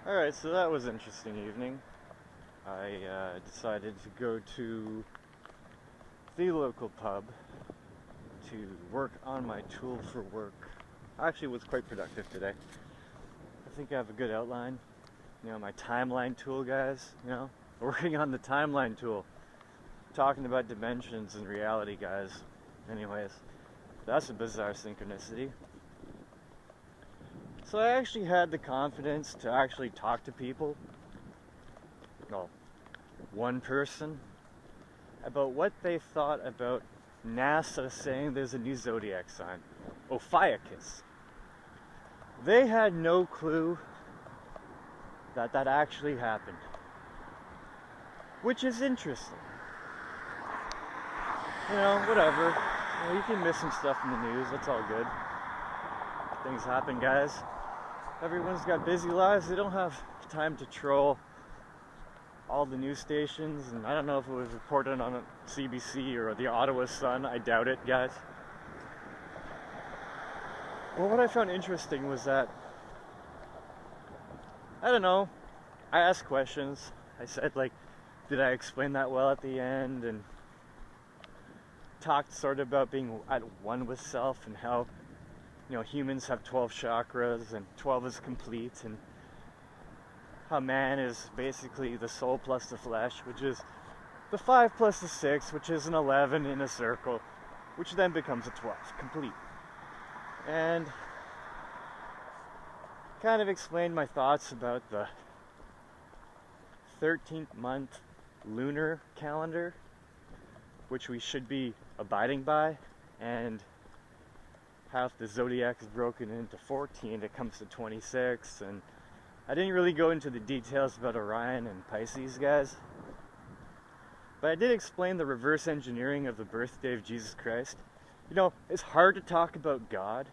Alright, so that was an interesting evening. I decided to go to the local pub to work on my tool for work. Actually, it was quite productive today. I think I have a good outline. You know, my timeline tool, guys, you know, working on the timeline tool. Talking about dimensions and reality, guys. Anyways, that's a bizarre synchronicity. So I actually had the confidence to actually talk to people, well, one person, about what they thought about NASA saying there's a new zodiac sign, Ophiuchus. They had no clue that that actually happened, which is interesting. You know, whatever. You know, you can miss some stuff in the news, that's all good. Things happen, guys. Everyone's got busy lives. They don't have time to troll all the news stations, and I don't know if it was reported on CBC or the Ottawa Sun. I doubt it, guys. Well, what I found interesting was that, I don't know, I asked questions. I said, like, did I explain that well at the end? And talked sort of about being at one with self and how, you know, humans have 12 chakras and 12 is complete, and how man is basically the soul plus the flesh, which is the 5 plus the 6, which is an 11 in a circle, which then becomes a 12, complete. And kind of explained my thoughts about the 13th month lunar calendar, which we should be abiding by, and how if the zodiac is broken into 14, it comes to 26, and I didn't really go into the details about Orion and Pisces, guys, but I did explain the reverse engineering of the birthday of Jesus Christ. You know, it's hard to talk about God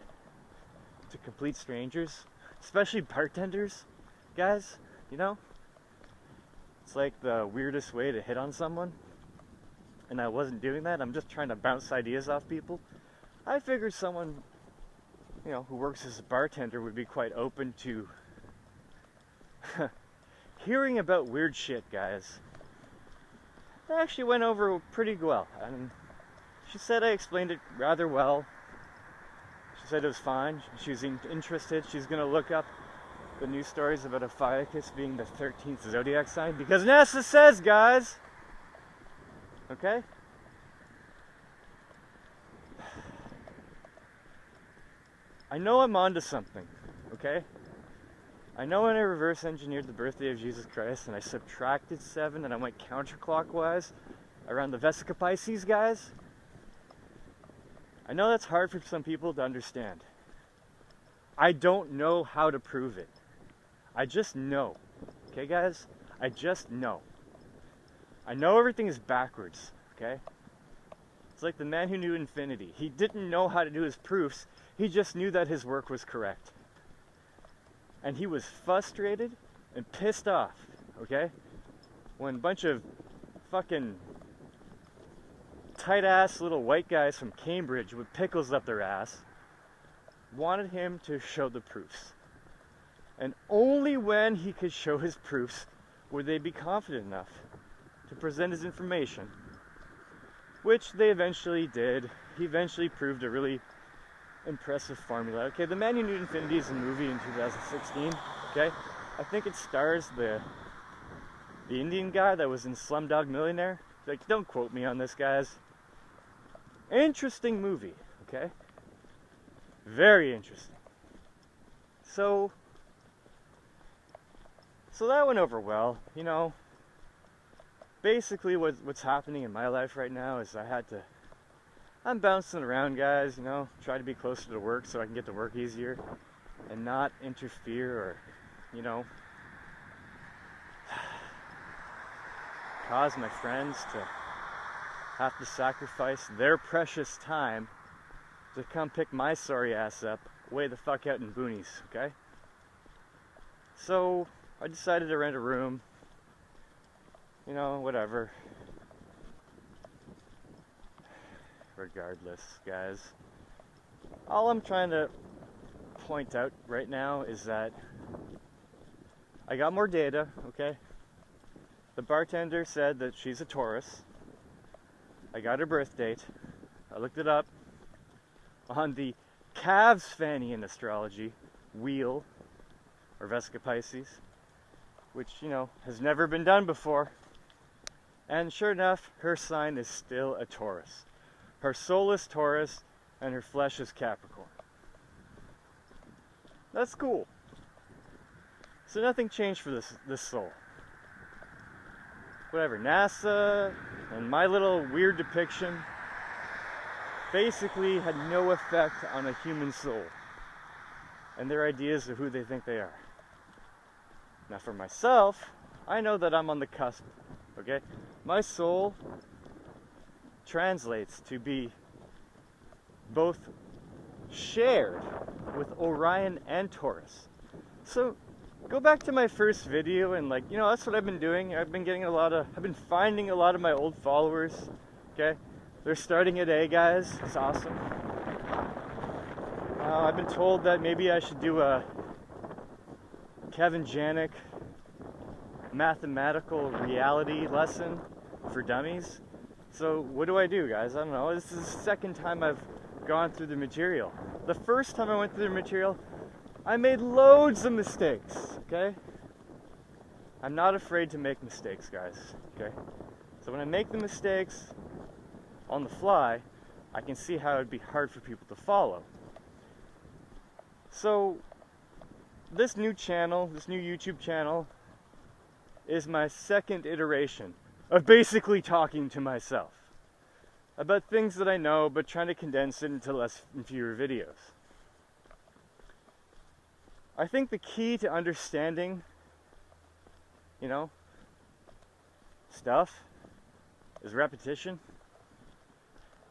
to complete strangers, especially bartenders, guys, you know? It's like the weirdest way to hit on someone, and I wasn't doing that. I'm just trying to bounce ideas off people. I figured someone, you know, who works as a bartender would be quite open to hearing about weird shit, guys. That actually went over pretty well, and she said I explained it rather well. She said it was fine. She was interested. She's gonna look up the news stories about Ophiuchus being the 13th zodiac sign, because NASA says, guys. Okay? I know I'm onto something, okay? I know when I reverse engineered the birthday of Jesus Christ and I subtracted 7 and I went counterclockwise around the Vesica Pisces, guys. I know that's hard for some people to understand. I don't know how to prove it. I just know. Okay, guys? I just know. I know everything is backwards, okay? It's like the man who knew infinity. He didn't know how to do his proofs. He just knew that his work was correct. And he was frustrated and pissed off, okay? When a bunch of fucking tight-ass little white guys from Cambridge with pickles up their ass wanted him to show the proofs. And only when he could show his proofs would they be confident enough to present his information, which they eventually did. He eventually proved a really impressive formula. Okay, The Man Who Knew Infinity is a movie in 2016, okay? I think it stars the Indian guy that was in Slumdog Millionaire. Like, don't quote me on this, guys. Interesting movie, okay? Very interesting. So that went over well, you know. Basically what's happening in my life right now is I'm bouncing around, guys, you know, try to be closer to work so I can get to work easier and not interfere or, you know, cause my friends to have to sacrifice their precious time to come pick my sorry ass up way the fuck out in boonies, okay? So I decided to rent a room, you know, whatever. Regardless, guys, all I'm trying to point out right now is that I got more data, okay? The bartender said that she's a Taurus. I got her birth date. I looked it up on the Calves Fanny in Astrology wheel, or Vesica Pisces, which, you know, has never been done before. And sure enough, her sign is still a Taurus. Her soul is Taurus, and her flesh is Capricorn. That's cool. So nothing changed for this soul. Whatever, NASA and my little weird depiction basically had no effect on a human soul and their ideas of who they think they are. Now for myself, I know that I'm on the cusp, okay? My soul translates to be both shared with Orion and Taurus. So go back to my first video and, like, you know, that's what I've been doing. I've been finding a lot of my old followers, okay? They're starting at A, guys. It's awesome. I've been told that maybe I should do a Kevin Janik mathematical reality lesson for dummies. So what do I do, guys? I don't know. This is the second time I've gone through the material. The first time I went through the material, I made loads of mistakes, okay? I'm not afraid to make mistakes, guys, okay? So when I make the mistakes on the fly, I can see how it'd be hard for people to follow. So this new channel, this new YouTube channel, is my second iteration of basically talking to myself about things that I know, but trying to condense it into less and fewer videos. I think the key to understanding, you know, stuff is repetition.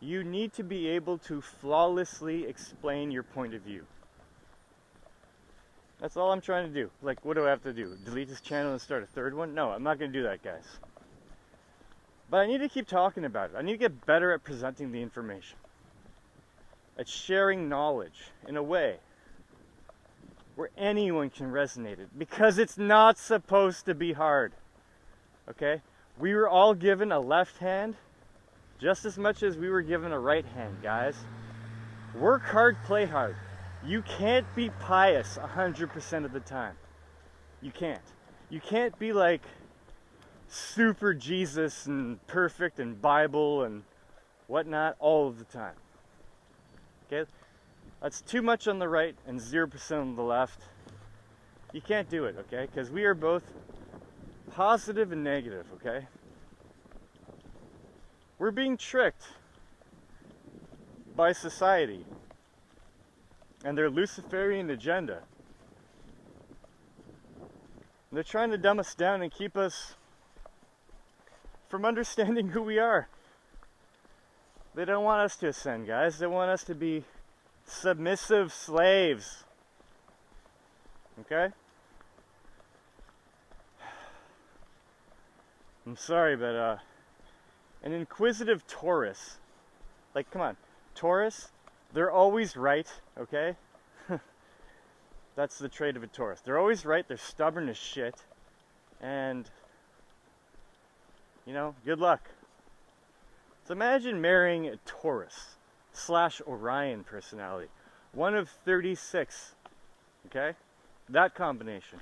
You need to be able to flawlessly explain your point of view. That's all I'm trying to do. Like, what do I have to do? Delete this channel and start a third one? No, I'm not going to do that, guys. But I need to keep talking about it. I need to get better at presenting the information. At sharing knowledge in a way where anyone can resonate it. Because it's not supposed to be hard. Okay? We were all given a left hand just as much as we were given a right hand, guys. Work hard, play hard. You can't be pious 100% of the time. You can't. You can't be like super Jesus and perfect and Bible and whatnot all of the time. Okay? That's too much on the right and 0% on the left. You can't do it, okay? Because we are both positive and negative, okay? We're being tricked by society and their Luciferian agenda. They're trying to dumb us down and keep us from understanding who we are. They don't want us to ascend, guys. They want us to be submissive slaves. Okay? I'm sorry, but an inquisitive Taurus, like, come on, Taurus, they're always right, okay? That's the trait of a Taurus. They're always right, they're stubborn as shit, and, you know, good luck. So imagine marrying a Taurus / Orion personality. One of 36, okay? That combination.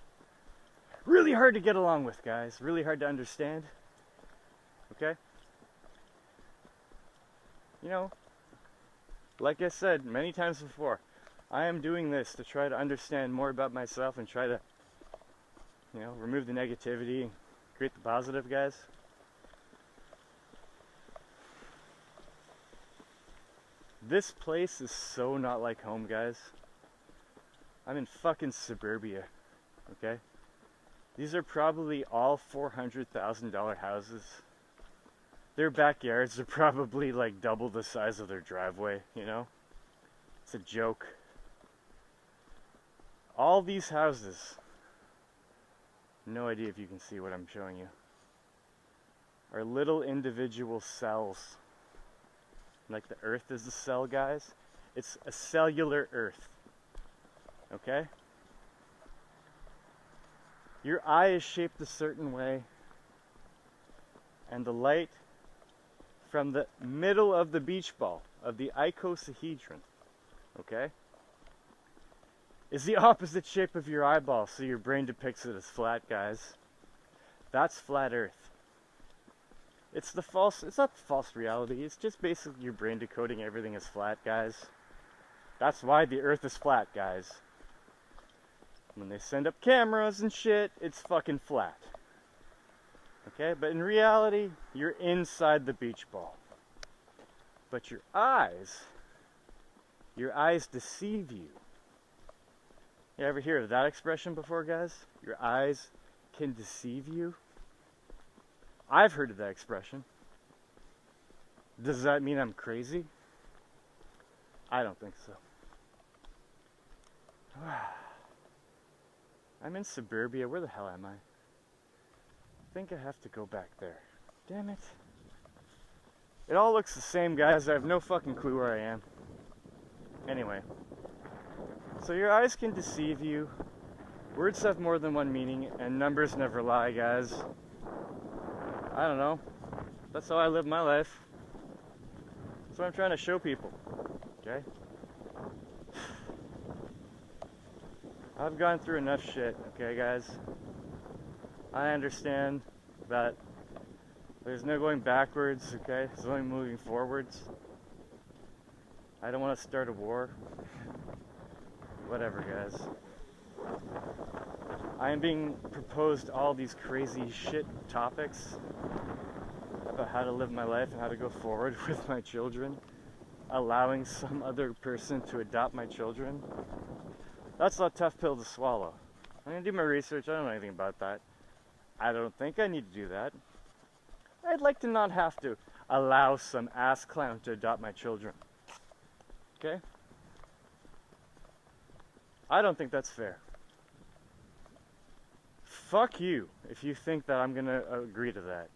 Really hard to get along with, guys. Really hard to understand, okay? You know, like I said many times before, I am doing this to try to understand more about myself and try to, you know, remove the negativity and create the positive, guys. This place is so not like home, guys. I'm in fucking suburbia, okay? These are probably all $400,000 houses. Their backyards are probably like double the size of their driveway, you know? It's a joke. All these houses, no idea if you can see what I'm showing you, are little individual cells. Like the earth is a cell, guys. It's a cellular earth. Okay? Your eye is shaped a certain way, and the light from the middle of the beach ball, of the icosahedron, okay, is the opposite shape of your eyeball, so your brain depicts it as flat, guys. That's flat Earth. It's not the false reality, it's just basically your brain decoding everything as flat, guys. That's why the Earth is flat, guys. When they send up cameras and shit, it's fucking flat. Okay, but in reality, you're inside the beach ball. But your eyes deceive you. You ever hear of that expression before, guys? Your eyes can deceive you? I've heard of that expression. Does that mean I'm crazy? I don't think so. I'm in suburbia. Where the hell am I? I think I have to go back there. Damn it. It all looks the same, guys. I have no fucking clue where I am. Anyway. So your eyes can deceive you. Words have more than one meaning, and numbers never lie, guys. I don't know. That's how I live my life. That's what I'm trying to show people. Okay? I've gone through enough shit, okay, guys? I understand that there's no going backwards, okay? There's only moving forwards. I don't want to start a war. Whatever, guys. I am being proposed all these crazy shit topics about how to live my life and how to go forward with my children, allowing some other person to adopt my children. That's a tough pill to swallow. I'm gonna do my research. I don't know anything about that. I don't think I need to do that. I'd like to not have to allow some ass clown to adopt my children. Okay? I don't think that's fair. Fuck you if you think that I'm gonna agree to that.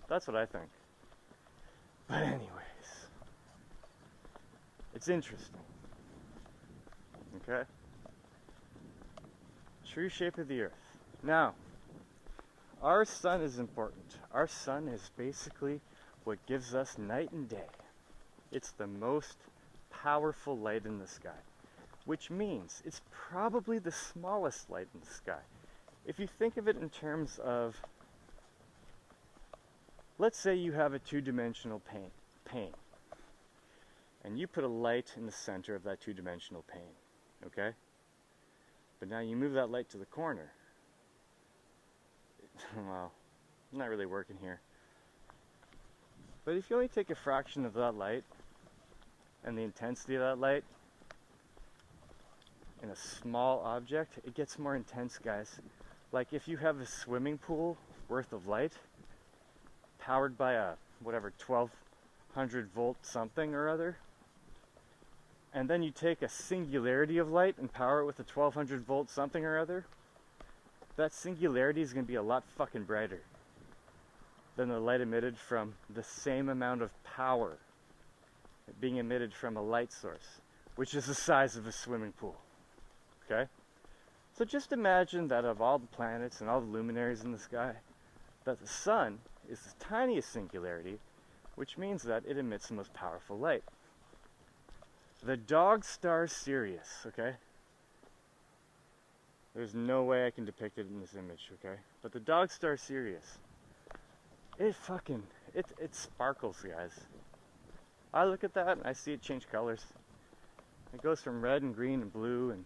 That's what I think. But anyways, it's interesting. Okay? True shape of the Earth. Now, our sun is important. Our sun is basically what gives us night and day. It's the most powerful light in the sky, which means it's probably the smallest light in the sky. If you think of it in terms of, let's say you have a two-dimensional pane, and you put a light in the center of that two-dimensional pane, okay? But now you move that light to the corner. Well, it's not really working here. But if you only take a fraction of that light and the intensity of that light in a small object, it gets more intense, guys. Like if you have a swimming pool worth of light powered by a, whatever, 1200 volt something or other, and then you take a singularity of light and power it with a 1200 volt something or other, that singularity is going to be a lot fucking brighter than the light emitted from the same amount of power being emitted from a light source, which is the size of a swimming pool. Okay? So just imagine that of all the planets and all the luminaries in the sky, that the sun is the tiniest singularity, which means that it emits the most powerful light. The dog star Sirius, okay? There's no way I can depict it in this image, okay? But the dog star Sirius, it sparkles, guys. I look at that and I see it change colors. It goes from red and green and blue, and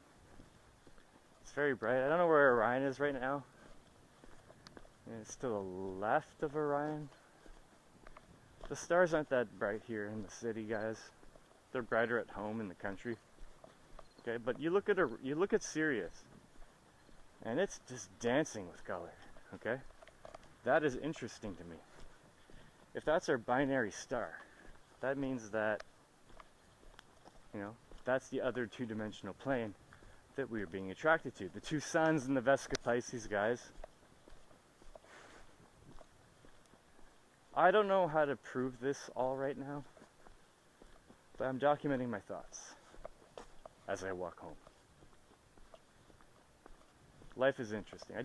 it's very bright. I don't know where Orion is right now. It's to the left of Orion. The stars aren't that bright here in the city, guys. They're brighter at home in the country. Okay, but you look at Sirius, and it's just dancing with color. Okay, that is interesting to me. If that's our binary star, that means that, you know, that's the other two-dimensional plane that we are being attracted to. The two suns in the Vesica Pisces, guys. I don't know how to prove this all right now, but I'm documenting my thoughts as I walk home. Life is interesting.